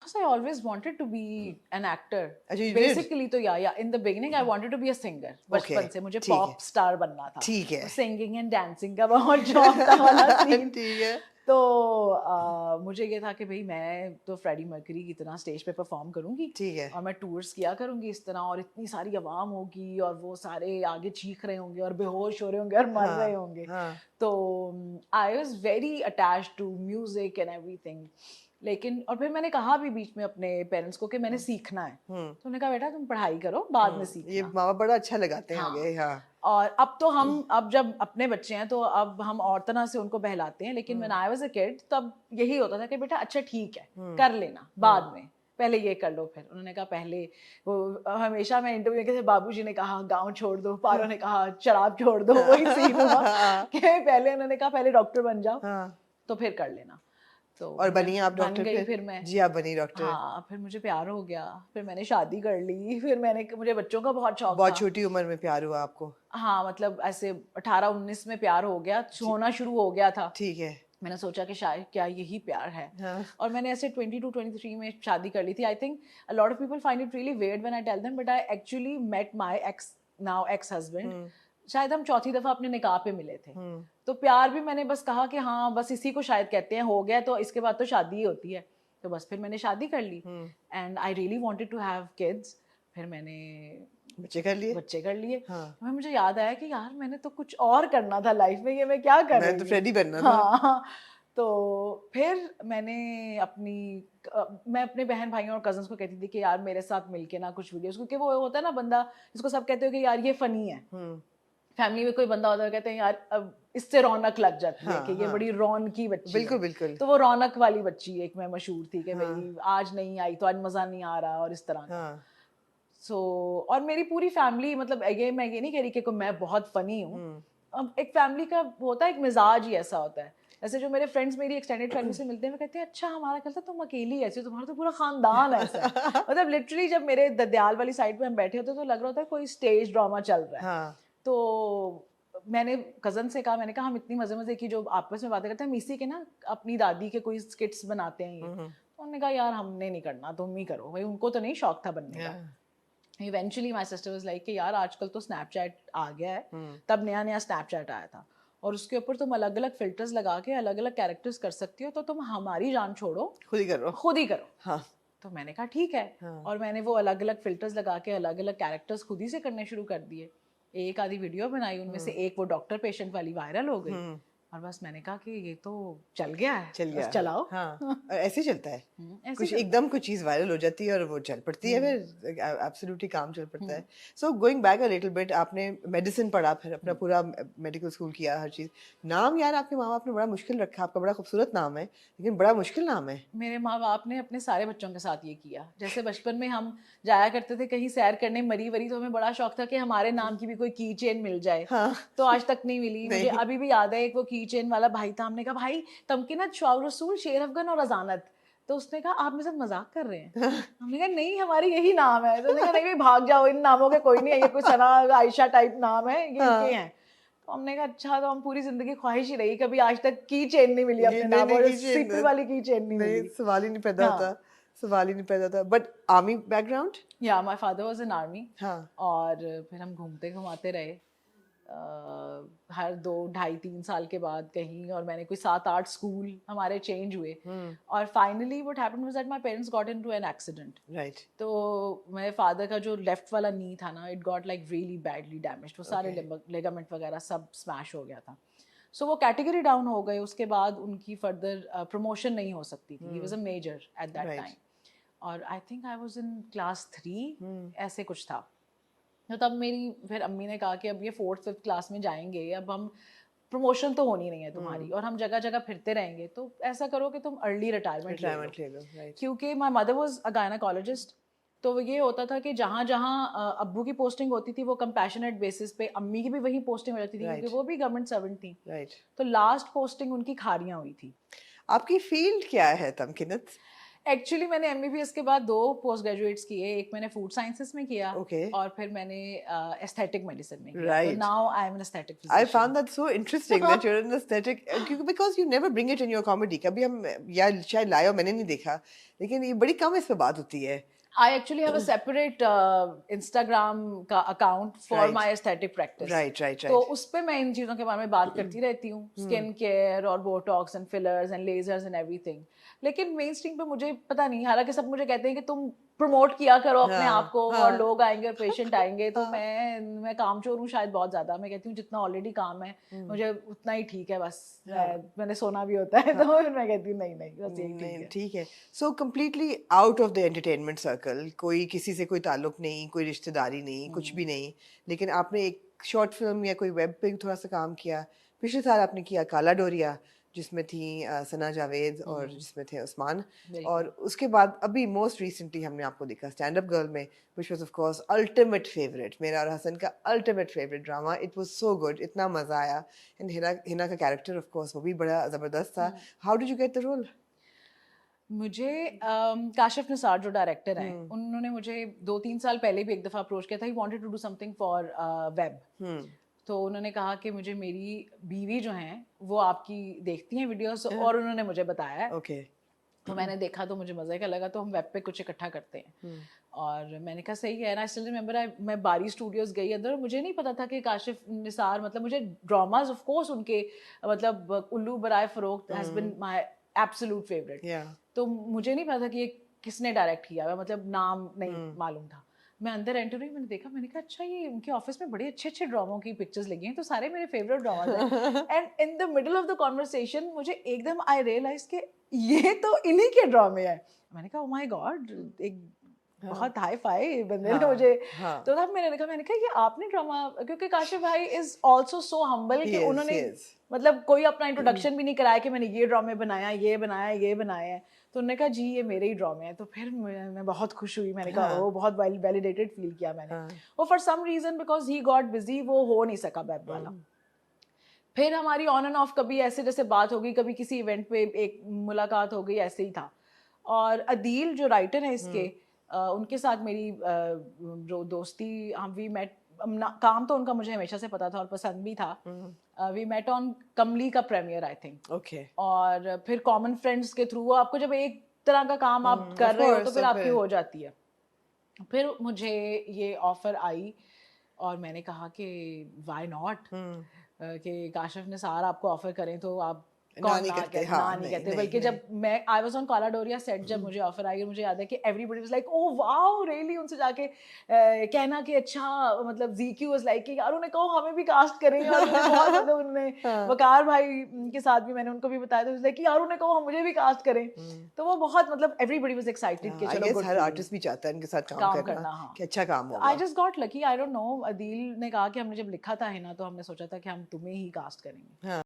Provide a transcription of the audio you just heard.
Because I always wanted to be an actor. अच्छा, you did? Basically तो yeah, in the beginning I wanted to be a singer. बचपन से मुझे ठीक है। पॉप स्टार बनना था। ठीक है। सिंगिंग एंड डांसिंग का बहुत शौक था वाला सीन। ठीक है। तो मुझे ये था कि भाई मैं तो फ्रेडी मर्करी की तरह स्टेज पे परफॉर्म करूंगी। ठीक है। और मैं टूर्स किया करूंगी इस तरह, और इतनी सारी आवाम होगी और वो सारे आगे चीख रहे होंगे और बेहोश हो रहे होंगे और मर रहे होंगे। तो I was very attached to music and everything. लेकिन और फिर मैंने कहा भी बीच में अपने पेरेंट्स को कि मैंने सीखना है। तो उन्होंने कहा बेटा तुम पढ़ाई करो, बाद में सीखना। ये माँ बड़ा अच्छा लगाते हैं आगे। हाँ। और अब तो हम अब जब अपने बच्चे हैं तो अब हम और तरह से उनको बहलाते हैं, लेकिन when I was a kid तब यही होता था कि बेटा अच्छा ठीक है कर लेना, बाद में पहले ये कर लो। फिर उन्होंने कहा पहले वो हमेशा मैं इंटरव्यू में बाबूजी ने कहा गांव छोड़ दो, पारो ने कहा शराब छोड़ दो, वही सीन हुआ कि पहले उन्होंने कहा पहले डॉक्टर बन जाओ तो फिर कर लेना। तो और बनी आप डॉक्टर? बन गई फिर मैं। जी आप बनी डॉक्टर। हाँ, फिर मुझे प्यार हो गया, फिर मैंने शादी कर ली, फिर मुझे बच्चों का बहुत शौक था। बहुत छोटी उम्र में प्यार हुआ आपको? हाँ, मतलब ऐसे 18-19 में प्यार हो गया, होना शुरू हो गया था। ठीक है। मैंने सोचा कि शायद क्या यही प्यार है। हाँ। और मैंने ऐसे 22-23 में शादी कर ली थी। I think a lot of people find it really weird when I tell them, but I actually met my ex husband. शायद हम चौथी दफा अपने निकाह पे मिले थे। तो प्यार भी मैंने बस कहा कि हाँ बस इसी को शायद कहते हैं, हो गया तो इसके बाद तो शादी ही होती है। तो बस फिर मैंने शादी कर ली and I really wanted to have kids. फिर मैंने बच्चे कर लिए। हाँ। मुझे याद आया कि यार मैंने तो कुछ और करना था लाइफ में, ये मैं क्या कर रही हूँ, मैं तो फ्रेडी बनना था। हाँ। तो फिर मैं अपने बहन भाइयों और कजन्स को कहती थी कि यार मेरे साथ मिलके ना कुछ वीडियोस, क्योंकि वो होता है ना बंदा जिसको सब कहते हो कि यार ये फनी है। फैमिली में कोई बंदा होता है कहते हैं यार अब इससे रौनक लग जाती है कि ये बड़ी रौनकी बच्ची बिल्कुल है। बिल्कुल। तो वो रौनक वाली बच्ची एक मैं मशहूर थी कि भाई आज नहीं आई तो आज मजा नहीं आ रहा और इस तरह का। और मेरी पूरी फैमिली, मतलब मैं ये नहीं कह रही कि मैं बहुत फनी हूँ। अब एक फैमिली का होता है, एक मिजाज ही ऐसा होता है। जैसे जो मेरे फ्रेंड्स मेरी एक्सटेंडेड फैमिली से मिलते हैं, वो कहते हैं अच्छा हमारा कहता तुम अकेली ऐसे, तुम्हारा तो पूरा खानदान ऐसा है। मतलब लिटरली जब मेरे ददयाल वाली साइड पे हम बैठे होते तो लग रहा होता है कोई स्टेज ड्रामा चल रहा है। तो मैंने कजन से कहा, मैंने कहा हम इतनी मजे की जो आपस में बातें करते हैं, हम इसी के ना अपनी दादी के कोई स्किट्स बनाते हैं ये। तो उन्होंने कहा यार हमने नहीं करना, तुम ही करो भाई। उनको तो नहीं शौक था बनने का। Eventually my sister was like कि यार आजकल तो स्नैपचैट आ गया है। तब नया नया स्नैपचैट आया था और उसके ऊपर तुम अलग अलग फिल्टर्स लगा के अलग अलग कैरेक्टर्स कर सकती हो, तो तुम हमारी जान छोड़ो, खुद ही करो। हाँ। तो मैंने कहा ठीक है। और मैंने वो अलग अलग फिल्टर्स लगा के अलग अलग कैरेक्टर्स खुद ही से करने शुरू कर दिए। एक आधी वीडियो बनाई, उनमें से एक वो डॉक्टर पेशेंट वाली वायरल हो गई। और बस मैंने कहा कि ये तो चल गया है, बस चलाओ। हाँ। ऐसे चलता है। कुछ एकदम कुछ चीज वायरल हो जाती है और वो चल पड़ती है, फिर एब्सोल्युटली काम चल पड़ता है। So going back a little bit, आपने मेडिसिन पढ़ा, फिर अपना पूरा मेडिकल स्कूल किया, हर चीज। नाम यार आपके माँ बाप ने बड़ा मुश्किल रखा, आपका बड़ा खूबसूरत नाम है लेकिन बड़ा मुश्किल नाम है। मेरे माँ बाप ने अपने सारे बच्चों के साथ ये किया। जैसे बचपन में हम जाया करते थे कहीं सैर करने मरी वरी, तो हमें बड़ा शौक था कि हमारे नाम की भी कोई की चेन मिल जाए। तो आज तक नहीं मिली। मुझे अभी भी याद है एक वो की चेन वाला भाई, हमने कहा भाई तमकीनत, शौक रसूल, शेर अफगन और अजानत। तो उसने कहा आप मेरे साथ मजाक कर रहे हैं। हमने कहा नहीं हमारी यही नाम है। तो उसने कहा नहीं भाग जाओ, इन नामों के कोई नहीं है, ये कोई सना आयशा टाइप नाम है, ये इनके हैं। तो हमने कहा अच्छा, तो हम पूरी जिंदगी ख्वाहिश ही रही, कभी आज तक की चेन नहीं मिली अपने नाम, और सीपी वाली की चेन नहीं मिली। सवाल ही नहीं पैदा होता। But army background? या my father was in army. और फिर हम घूमते घुमाते रहे हर 2-2.5-3 साल के बाद कहीं, और मैंने कोई 7-8 स्कूल हमारे चेंज हुए। और finally what happened was that my parents got into an accident. Right. तो मेरे फादर का जो लेफ्ट वाला नी था ना, it got like really badly damaged. वो सारे लिगामेंट वगैरह सब स्मैश हो गया था। सो वो कैटेगरी डाउन हो गए। उसके बाद उनकी फर्दर प्रमोशन नहीं हो सकती थी। He was a major at that time. और I think I was in class 3 ऐसे कुछ था। तो तब मेरी फिर अम्मी ने कहा कि अब ये 4th-5th क्लास में जाएंगे, अब हम प्रमोशन तो होनी नहीं है तुम्हारी, और हम जगह जगह फिरते रहेंगे, तो ऐसा करो कि तुम अर्ली रिटायरमेंट ले लो। क्योंकि my mother was a gynaecologist. तो ये होता था कि जहाँ जहाँ अब्बू की पोस्टिंग होती थी वो कंपैशनेट बेसिस पे, अम्मी की भी वही पोस्टिंग हो जाती थी क्योंकि वो भी गवर्नमेंट सर्वेंट थी। तो लास्ट पोस्टिंग उनकी खारियाँ हुई थी। आपकी फील्ड क्या है तमकीनत? एक्चुअली मैंने एमबीबीएस के बाद 2 पोस्ट ग्रेजुएट्स किए। एक मैंने फूड साइंसेस में किया, और फिर मैंने एस्थेटिक मेडिसिन में किया। तो now I am an aesthetic physician. I found that so interesting that you are an aesthetic, because you never bring it in your comedy. कभी हम या शायद लायो मैंने नहीं देखा, लेकिन ये बड़ी कम इस पे बात होती है। I actually have a separate Instagram का account for Right. my aesthetic practice. Right. तो उस पे मैं इन चीज़ों के बारे में बात करती रहती हूँ, स्किन केयर और botox and fillers and lasers and everything. लेकिन मेन स्ट्रीम पे मुझे पता नहीं, हालांकि सब मुझे कहते हैं कि तुम प्रमोट किया करो अपने आप को और लोग आएंगे और पेशेंट आएंगे, तो मैं कामचोर हूँ शायद बहुत ज्यादा। मैं कहती हूँ जितना ऑलरेडी काम है मुझे उतना ही ठीक है, बस मैंने सोना भी होता है, तो फिर मैं कहती हूँ नहीं बस यही ठीक है। So completely out of the entertainment circle, कोई किसी से कोई ताल्लुक नहीं, कोई रिश्तेदारी नहीं, कुछ भी नहीं, लेकिन आपने एक शॉर्ट फिल्म या कोई वेब पे थोड़ा सा काम किया। पिछले साल आपने किया काला डोरिया, जिसमें थी सना जावेद और जिसमें थे उस्मान, और उसके बाद अभी मोस्ट रिसेंटली हमने आपको देखा स्टैंड अप गर्ल में, which was of course ultimate favourite, मेरा और हसन का ultimate favourite drama. It was so good, इतना मजा आया। एंड हिना का कैरेक्टर ऑफ कोर्स वो भी बड़ा जबरदस्त था। How did you get the role? मुझे काशिफ निसार जो डायरेक्टर हैं, उन्होंने मुझे 2-3 साल पहले भी एक दफ़ा अप्रोच किया था। He wanted to do something for web. तो उन्होंने कहा कि मुझे मेरी बीवी जो हैं वो आपकी देखती हैं वीडियोस, और उन्होंने मुझे बताया है। ओके। तो मैंने देखा तो मुझे मज़े का लगा, तो हम वेब पे कुछ इकट्ठा करते हैं। और मैंने कहा सही है। एंड आई स्टिल रिमेंबर, मैं बारी स्टूडियोज गई अंदर, मुझे नहीं पता था कि काशिफ निसार, मतलब मुझे ड्रामाज ऑफ कोर्स उनके, मतलब Ullu Baraye Farokht has been my absolute favourite. तो मुझे नहीं पता था कि ये किसने डायरेक्ट किया हुआ, मतलब नाम नहीं मालूम था। मैं अंदर एंटर हुई, मैंने देखा, मैंने कहा अच्छा ये उनके ऑफिस में बड़े अच्छे ड्रामों की पिक्चर्स लगी हैं, तो सारे मेरे फेवरेट ड्रामाज हैं। And in the middle of the conversation मुझे एकदम आई रियलाइज कि ये तो इन्हीं के ड्रामे हैं। मैंने कहा ओह माय गॉड, एक बहुत हाई फाई बंदे ने मुझे। तो तब मैंने कहा ये आपने ड्रामा, क्योंकि काशिफ भाई इज ऑल्सो सो हम्बल कि उन्होंने मतलब कोई अपना इंट्रोडक्शन भी नहीं कराया कि मैंने ये ड्रामे बनाया, ये बनाया है। तो उन्होंने कहा जी ये मेरे ही ड्रामे हैं। तो फिर मैं बहुत खुश हुई। मैंने कहा ओ, बहुत वैलिडेटेड फील किया मैंने। वो for some reason because he got busy, वो हो नहीं सका वेब वाला। फिर हमारी ऑन एंड ऑफ कभी ऐसे जैसे बात हो गई, कभी किसी इवेंट पे एक मुलाकात हो गई, ऐसे ही था। और अदील जो राइटर है इसके, उनके साथ मेरी जो दोस्ती, हम वी मेट, काम तो उनका मुझे हमेशा से पता था और पसंद भी था। वी मेट ऑन कमली का प्रीमियर आई थिंक। ओके। और फिर कॉमन फ्रेंड्स के थ्रू, आपको जब एक तरह का काम आप कर रहे हो तो फिर आपकी हो जाती है। फिर मुझे ये ऑफर आई और मैंने कहा कि व्हाई नॉट, कि काशिफ निसार आपको ऑफर करें तो आप नहीं कहते। बल्कि जब मैं आई वाज ऑन काला डोरिया सेट, जब मुझे ऑफर आई, मुझे याद है कि everybody was like oh wow really, उनसे जाके कहना कि अच्छा, मतलब ज़ीक्यू वाज लाइक कि यार उन्हें कहो हमें भी कास्ट करें। और बहुत मतलब उन्होंने वकार भाई के साथ भी मैंने उनको भी बताया था, लाइक कि यार उन्हें कहो मुझे भी कास्ट करें। तो वो बहुत मतलब एवरीबॉडी वाज एक्साइटेड कि चलो गुड। हर आर्टिस्ट भी चाहता है इनके साथ काम करना कि अच्छा काम होगा। I just got lucky, I don't know. Adeel ने कहा कि हमने जब लिखा था हिना, तो हमने सोचा था कि हम तुम्हें ही कास्ट करेंगे।